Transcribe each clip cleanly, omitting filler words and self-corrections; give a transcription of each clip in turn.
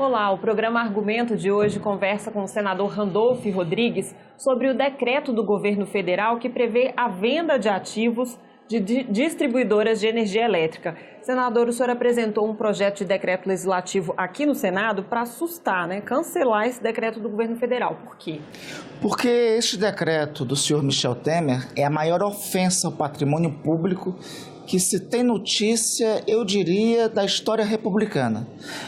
Olá, o programa Argumento de hoje conversa com o senador Randolfo Rodrigues sobre o decreto do governo federal que prevê a venda de ativos de distribuidoras de energia elétrica. Senador, o senhor apresentou um projeto de decreto legislativo aqui no Senado para assustar, cancelar esse decreto do governo federal. Por quê? Porque este decreto do senhor Michel Temer é a maior ofensa ao patrimônio público que se tem notícia, eu diria, da história republicana.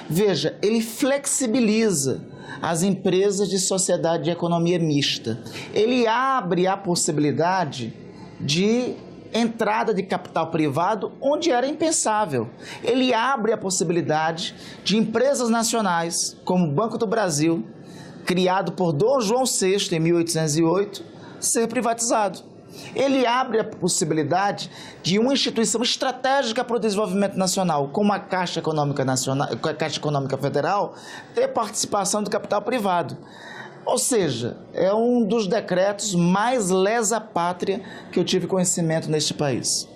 Veja, ele flexibiliza as empresas de sociedade de economia mista. Ele abre a possibilidade de entrada de capital privado onde era impensável. Ele abre a possibilidade de empresas nacionais, como o Banco do Brasil, criado por Dom João VI em 1808, ser privatizado. Ele abre a possibilidade de uma instituição estratégica para o desenvolvimento nacional, como a Caixa Econômica Federal, ter participação do capital privado. Ou seja, é um dos decretos mais lesa-pátria que eu tive conhecimento neste país.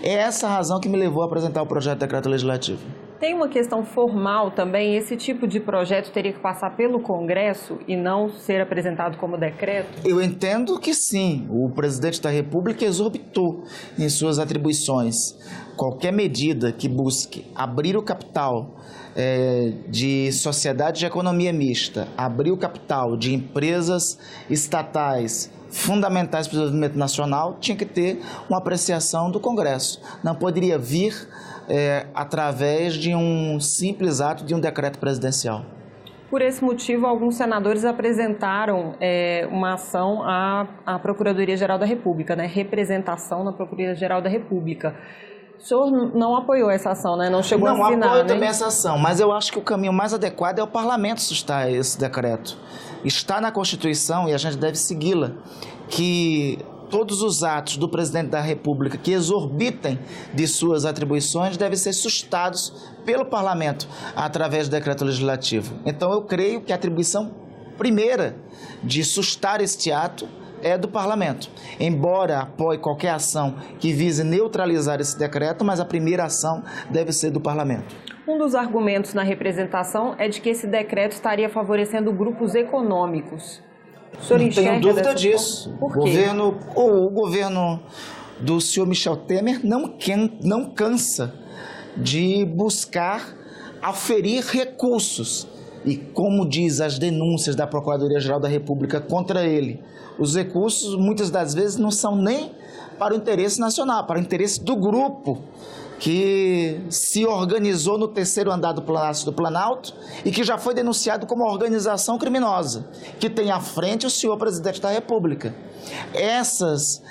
É essa a razão que me levou a apresentar o projeto de decreto legislativo. Tem uma questão formal também, esse tipo de projeto teria que passar pelo Congresso e não ser apresentado como decreto? Eu entendo que sim, o presidente da República exorbitou em suas atribuições. Qualquer medida que busque abrir o capital de sociedade de economia mista, abrir o capital de empresas estatais fundamentais para o desenvolvimento nacional, tinha que ter uma apreciação do Congresso. Não poderia vir através de um simples ato de um decreto presidencial. Por esse motivo, alguns senadores apresentaram uma ação à Procuradoria-Geral da República, representação na Procuradoria-Geral da República. O senhor não apoiou essa ação, Não chegou a assinar, Não apoio também essa ação, mas eu acho que o caminho mais adequado é o parlamento sustar esse decreto. Está na Constituição e a gente deve segui-la, que todos os atos do presidente da República que exorbitem de suas atribuições devem ser sustados pelo parlamento através do decreto legislativo. Então eu creio que a atribuição primeira de sustar este ato é do parlamento, embora apoie qualquer ação que vise neutralizar esse decreto, mas a primeira ação deve ser do parlamento. Um dos argumentos na representação é de que esse decreto estaria favorecendo grupos econômicos. O senhor não tenho dúvida disso. Por quê? O governo do senhor Michel Temer não cansa de buscar aferir recursos. E como diz as denúncias da Procuradoria-Geral da República contra ele, os recursos muitas das vezes não são nem para o interesse nacional, para o interesse do grupo que se organizou no terceiro andar do Palácio do Planalto e que já foi denunciado como organização criminosa, que tem à frente o senhor presidente da República. Essas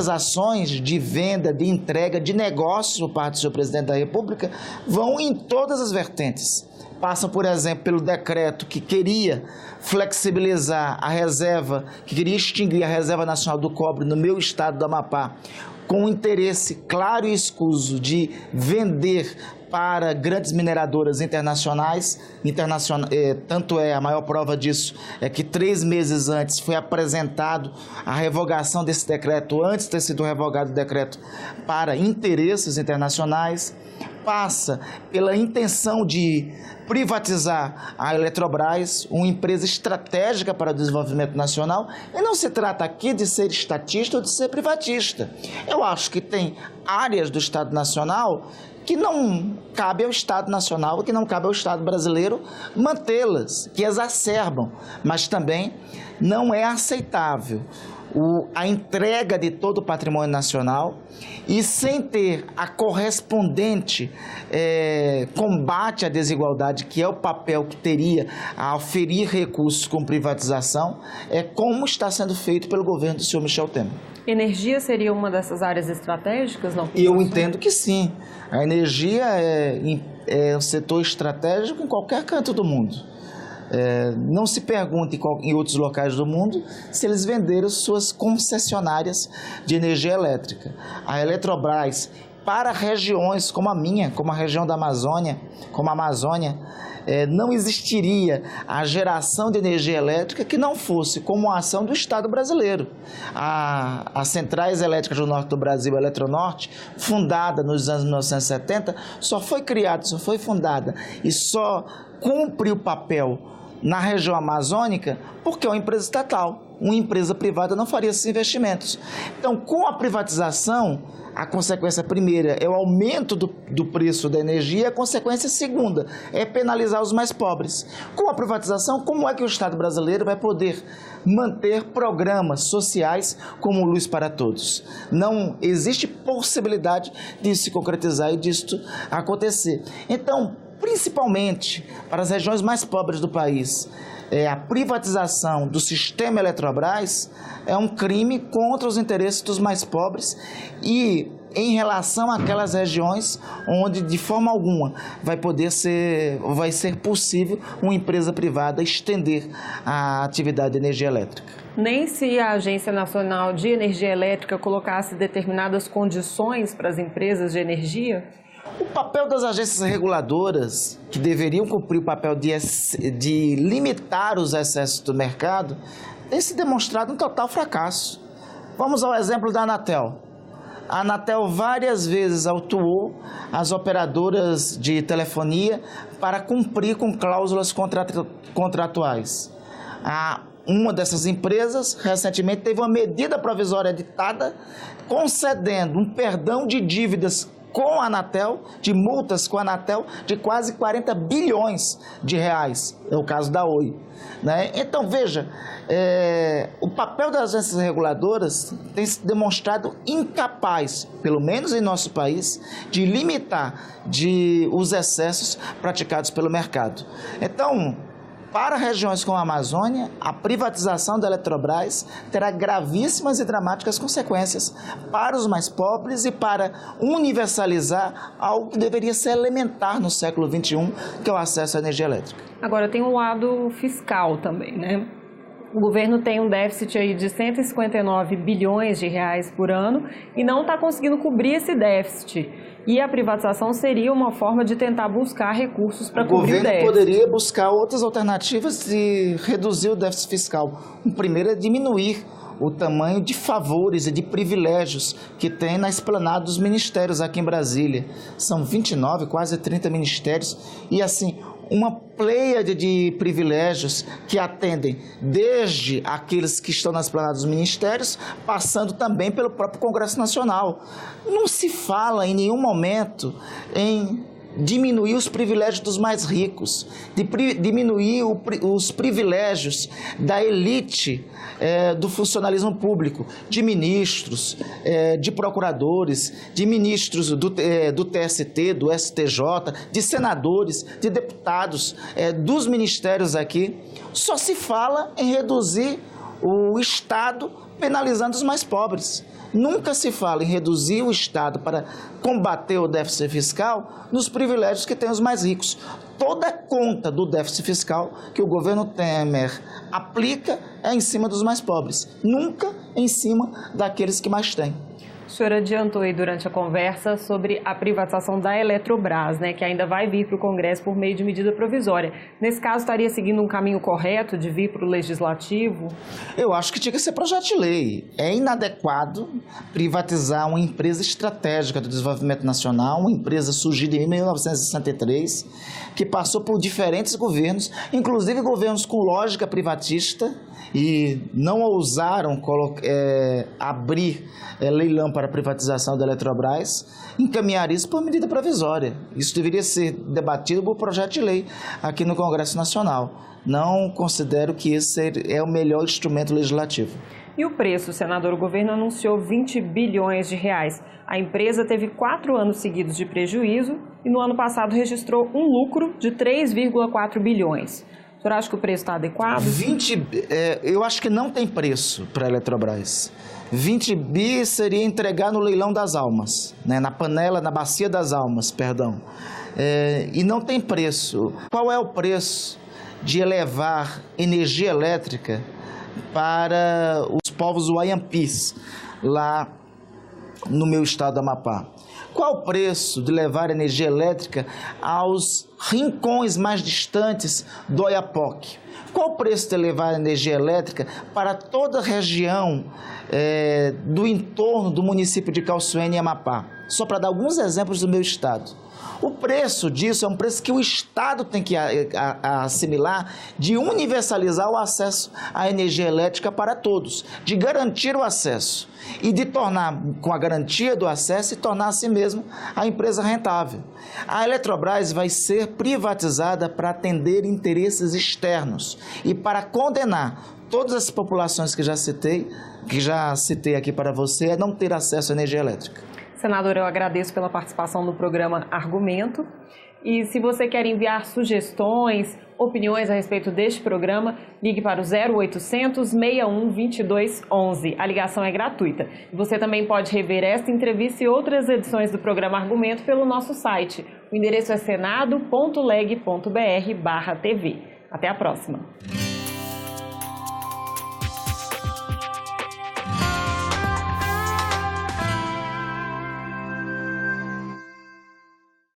ações de venda, de entrega, de negócios por parte do senhor presidente da República vão em todas as vertentes. Passam, por exemplo, pelo decreto que queria flexibilizar a reserva, que queria extinguir a Reserva Nacional do Cobre no meu estado do Amapá, com o interesse claro e escuso de vender para grandes mineradoras internacionais. Tanto a maior prova disso é que 3 meses antes foi apresentado a revogação desse decreto, antes de ter sido revogado o decreto, para interesses internacionais. Passa pela intenção de privatizar a Eletrobras, uma empresa estratégica para o desenvolvimento nacional, e não se trata aqui de ser estatista ou de ser privatista. Eu acho que tem áreas do Estado Nacional que não cabe ao Estado Nacional, que não cabe ao Estado brasileiro mantê-las, que exacerbam, mas também não é aceitável a entrega de todo o patrimônio nacional e sem ter a correspondente combate à desigualdade, que é o papel que teria a oferir recursos com privatização, como está sendo feito pelo governo do senhor Michel Temer. Energia seria uma dessas áreas estratégicas? Não? Eu entendo que sim. A energia é um setor estratégico em qualquer canto do mundo. Não se pergunte em outros locais do mundo se eles venderam suas concessionárias de energia elétrica. A Eletrobras, para regiões como a minha, como a região da Amazônia, como a Amazônia, não existiria a geração de energia elétrica que não fosse como a ação do Estado brasileiro. As centrais elétricas do norte do Brasil, a Eletronorte, fundada nos anos 1970, só foi criada, só foi fundada e só cumpre o papel na região amazônica porque é uma empresa estatal. Uma empresa privada não faria esses investimentos. Então, com a privatização, a consequência primeira é o aumento do preço da energia, a consequência segunda é penalizar os mais pobres. Com a privatização, como é que o Estado brasileiro vai poder manter programas sociais como Luz para Todos? Não existe possibilidade disso se concretizar e disso acontecer. Então, principalmente para as regiões mais pobres do país, a privatização do sistema Eletrobras é um crime contra os interesses dos mais pobres e em relação àquelas regiões onde de forma alguma vai ser possível uma empresa privada estender a atividade de energia elétrica. Nem se a Agência Nacional de Energia Elétrica colocasse determinadas condições para as empresas de energia? O papel das agências reguladoras, que deveriam cumprir o papel de limitar os excessos do mercado, tem se demonstrado um total fracasso. Vamos ao exemplo da Anatel. A Anatel várias vezes autuou as operadoras de telefonia para cumprir com cláusulas contratuais. Uma dessas empresas, recentemente, teve uma medida provisória editada concedendo um perdão de dívidas com a Anatel, de multas com a Anatel, de quase 40 bilhões de reais. É o caso da Oi. Né? Então, veja, o papel das agências reguladoras tem se demonstrado incapaz, pelo menos em nosso país, de limitar os excessos praticados pelo mercado. Então, para regiões como a Amazônia, a privatização da Eletrobras terá gravíssimas e dramáticas consequências para os mais pobres e para universalizar algo que deveria ser elementar no século XXI, que é o acesso à energia elétrica. Agora, tem um lado fiscal também, né? O governo tem um déficit aí de 159 bilhões de reais por ano e não está conseguindo cobrir esse déficit. E a privatização seria uma forma de tentar buscar recursos para cobrir o déficit. O governo poderia buscar outras alternativas de reduzir o déficit fiscal. O primeiro é diminuir o tamanho de favores e de privilégios que tem na esplanada dos ministérios aqui em Brasília. São 29, quase 30 ministérios e assim uma pleiade de privilégios que atendem desde aqueles que estão na esplanada dos ministérios, passando também pelo próprio Congresso Nacional. Não se fala em nenhum momento em diminuir os privilégios dos mais ricos, diminuir os privilégios da elite do funcionalismo público, de ministros, de procuradores, de ministros do TST, do STJ, de senadores, de deputados, dos ministérios aqui. Só se fala em reduzir o Estado penalizando os mais pobres. Nunca se fala em reduzir o Estado para combater o déficit fiscal nos privilégios que têm os mais ricos. Toda a conta do déficit fiscal que o governo Temer aplica é em cima dos mais pobres, nunca em cima daqueles que mais têm. O senhor adiantou aí durante a conversa sobre a privatização da Eletrobras, né, que ainda vai vir para o Congresso por meio de medida provisória. Nesse caso, estaria seguindo um caminho correto de vir para o Legislativo? Eu acho que tinha que ser projeto de lei. É inadequado privatizar uma empresa estratégica do desenvolvimento nacional, uma empresa surgida em 1963, que passou por diferentes governos, inclusive governos com lógica privatista, e não ousaram abrir leilão para a privatização da Eletrobras, encaminhar isso por medida provisória. Isso deveria ser debatido por projeto de lei aqui no Congresso Nacional. Não considero que esse é o melhor instrumento legislativo. E o preço, senador? O governo anunciou 20 bilhões de reais. A empresa teve 4 anos seguidos de prejuízo e no ano passado registrou um lucro de 3,4 bilhões. O senhor acha que o preço está adequado? Eu acho que não tem preço para a Eletrobras. 20 bi seria entregar no leilão das almas, né? Na bacia das almas, perdão. E não tem preço. Qual é o preço de elevar energia elétrica para os povos Waiampis, lá no meu estado do Amapá? Qual o preço de levar energia elétrica aos rincões mais distantes do Oiapoque? Qual o preço de levar a energia elétrica para toda a região do entorno do município de Calçoene e Amapá? Só para dar alguns exemplos do meu estado. O preço disso é um preço que o Estado tem que assimilar, de universalizar o acesso à energia elétrica para todos, de garantir o acesso e de tornar, com a garantia do acesso, e tornar assim mesmo a empresa rentável. A Eletrobras vai ser privatizada para atender interesses externos e para condenar todas as populações que já citei aqui para você a não ter acesso à energia elétrica. Senador, eu agradeço pela participação no programa Argumento. E se você quer enviar sugestões, opiniões a respeito deste programa, ligue para o 0800 61 22 11. A ligação é gratuita. Você também pode rever esta entrevista e outras edições do programa Argumento pelo nosso site. O endereço é senado.leg.br/tv. Até a próxima.